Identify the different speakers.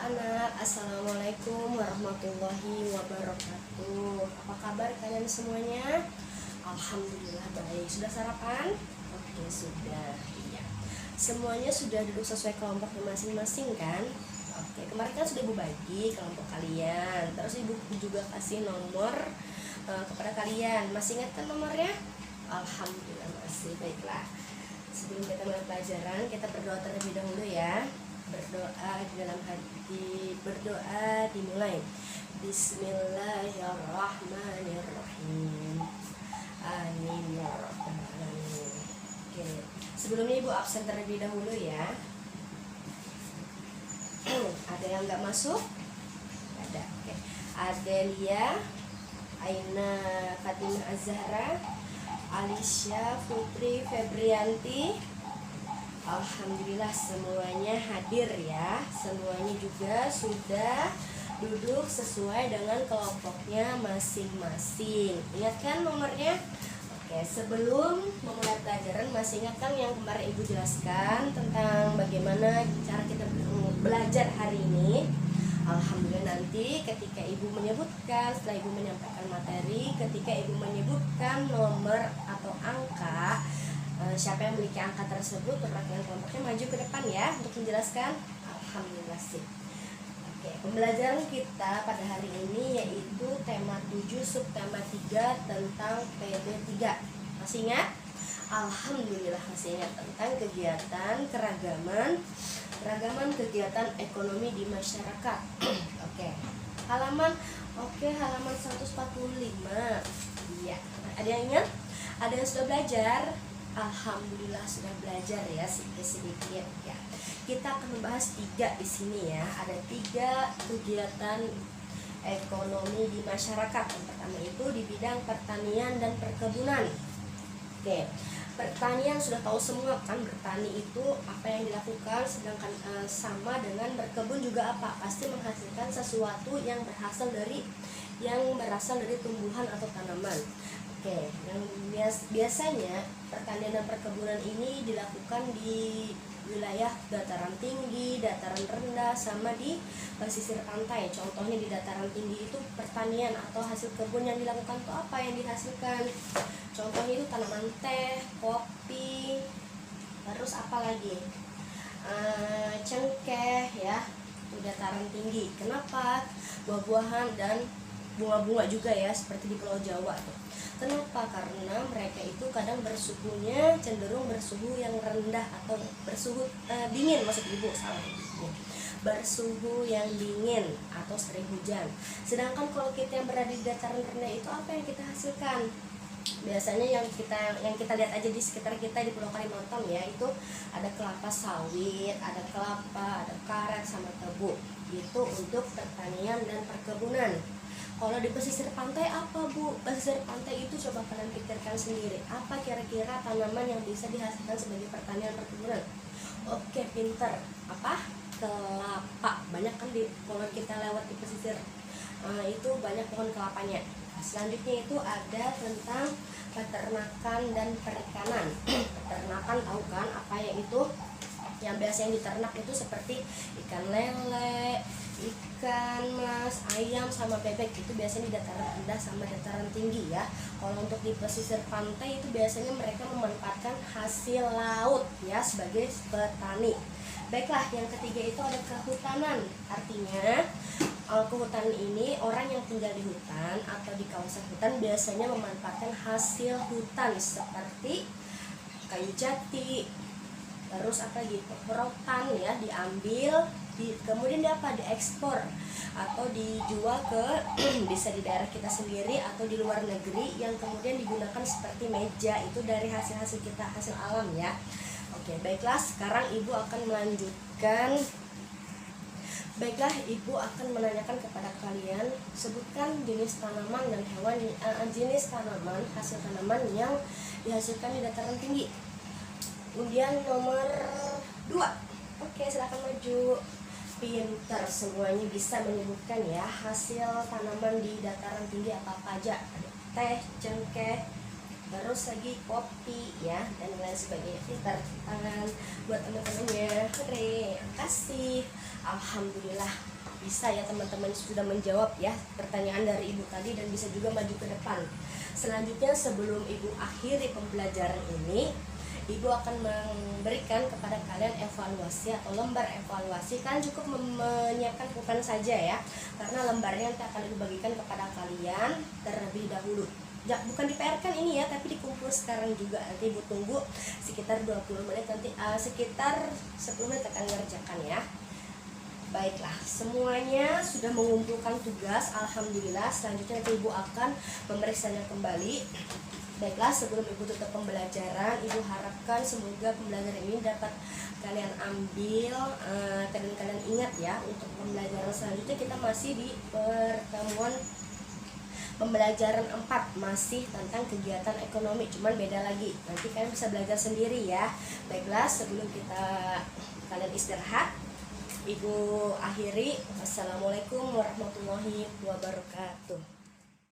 Speaker 1: anak-anak, assalamualaikum warahmatullahi wabarakatuh. Apa kabar kalian semuanya? Alhamdulillah baik. Sudah sarapan? Oke, sudah. Iya. Semuanya sudah duduk sesuai kelompoknya masing-masing kan? Oke, kemarin kan sudah ibu bagi kelompok kalian. Terus ibu juga kasih nomor kepada kalian. Masih ingat kan nomornya? Alhamdulillah masih. Baiklah. Sebelum kita mulai pelajaran, kita berdoa terlebih dahulu ya. Berdoa di dalam hati, berdoa dimulai. Bismillahirrahmanirrahim. Amin ya rabbal alamin. Oke. Sebelumnya ibu absen terlebih dahulu ya. Ada yang nggak masuk? Ada. Oke. Adelia, Aina Fatimah Azhara, Alicia Putri Febrianti. Alhamdulillah semuanya hadir ya. Semuanya juga sudah duduk sesuai dengan kelompoknya masing-masing. Ingat kan nomornya? Oke, sebelum memulai pelajaran masih ingat kan yang kemarin ibu jelaskan tentang bagaimana cara kita belajar hari ini? Alhamdulillah nanti ketika ibu menyebutkan, setelah ibu menyampaikan materi, ketika ibu menyebutkan nomor atau angka, siapa yang memiliki angka tersebut, perwakilan kelompoknya maju ke depan ya untuk menjelaskan. Alhamdulillah sih. Oke, pembelajaran kita pada hari ini yaitu tema 7 subtema 3 tentang PD3. Masih ingat? Alhamdulillah masih ingat tentang kegiatan keragaman kegiatan ekonomi di masyarakat. Halaman 145. Iya, ada yang ingat? Ada yang sudah belajar? Alhamdulillah sudah belajar ya sedikit ya. Kita akan membahas 3 di sini ya. Ada 3 kegiatan ekonomi di masyarakat. Yang pertama itu di bidang pertanian dan perkebunan. Oke, pertanian sudah tahu semua kan, bertani itu apa yang dilakukan, sedangkan sama dengan berkebun juga apa? Pasti menghasilkan sesuatu yang berasal dari tumbuhan atau tanaman. Oke, yang biasanya pertanian dan perkebunan ini dilakukan di wilayah dataran tinggi, dataran rendah, sama di pesisir pantai. Contohnya di dataran tinggi itu pertanian atau hasil kebun yang dilakukan itu apa yang dihasilkan? Contohnya itu tanaman teh, kopi, terus apa lagi? Cengkeh ya, di dataran tinggi. Kenapa? Buah-buahan dan bunga-bunga juga ya, seperti di Pulau Jawa tuh. Kenapa? Karena mereka itu kadang bersuhunya cenderung bersuhu yang rendah atau bersuhu dingin, maksud ibu salah ibu. Bersuhu yang dingin atau sering hujan. Sedangkan kalau kita yang berada di dataran rendah itu apa yang kita hasilkan? Biasanya yang kita lihat aja di sekitar kita di Pulau Kalimantan ya, itu ada kelapa sawit, ada kelapa, ada karet sama tebu. Itu untuk pertanian dan perkebunan. Kalau di pesisir pantai apa bu? Pesisir pantai itu coba kalian pikirkan sendiri. Apa kira-kira tanaman yang bisa dihasilkan sebagai pertanian perkebunan? Oke, pinter. Apa? Kelapa. Banyak kan kalau kita lewat di pesisir itu banyak pohon kelapanya. Selanjutnya itu ada tentang peternakan dan perikanan. Peternakan tahu kan apa yang itu? Yang biasanya diternak itu seperti ikan lele, ikan mas, ayam sama bebek. Itu biasanya di dataran rendah sama dataran tinggi ya. Kalau untuk di pesisir pantai itu biasanya mereka memanfaatkan hasil laut ya sebagai petani. Baiklah, yang ketiga itu ada kehutanan. Artinya kehutanan ini orang yang tinggal di hutan atau di kawasan hutan biasanya memanfaatkan hasil hutan seperti kayu jati, terus apa gitu, rotan ya, diambil, kemudian diekspor atau dijual ke bisa di daerah kita sendiri atau di luar negeri, yang kemudian digunakan seperti meja. Itu dari hasil-hasil kita, hasil alam ya. Oke, baiklah, sekarang ibu akan melanjutkan. Baiklah, ibu akan menanyakan kepada kalian, sebutkan jenis tanaman dan hewan, jenis tanaman, hasil tanaman yang dihasilkan di dataran tinggi. Undian nomor 2. Oke, silakan maju. Pinter, semuanya bisa menyebutkan ya hasil tanaman di dataran tinggi apa aja. Ada teh, cengkeh, terus lagi kopi ya, dan lain sebagainya. Pinter, tangan buat teman-temannya. Kasih. Alhamdulillah bisa ya teman-teman, sudah menjawab ya pertanyaan dari ibu tadi dan bisa juga maju ke depan. Selanjutnya sebelum ibu akhiri pembelajaran ini, ibu akan memberikan kepada kalian evaluasi atau lembar evaluasi. Kalian cukup menyiapkan pulpen saja ya, karena lembarnya nanti akan ibu bagikan kepada kalian terlebih dahulu. Ya, bukan di-PR-kan ini ya, tapi dikumpul sekarang juga. Nanti ibu tunggu sekitar 20 menit, nanti sekitar 10 menit akan ngerjakan ya. Baiklah, semuanya sudah mengumpulkan tugas, alhamdulillah. Selanjutnya nanti ibu akan memeriksanya kembali. Baiklah, sebelum ibu tutup pembelajaran, ibu harapkan semoga pembelajaran ini dapat kalian ambil dan kalian ingat ya. Untuk pembelajaran selanjutnya kita masih di pertemuan pembelajaran 4, masih tentang kegiatan ekonomi, cuman beda lagi. Nanti kalian bisa belajar sendiri ya. Baiklah, sebelum kalian istirahat, ibu akhiri. Wassalamualaikum warahmatullahi wabarakatuh.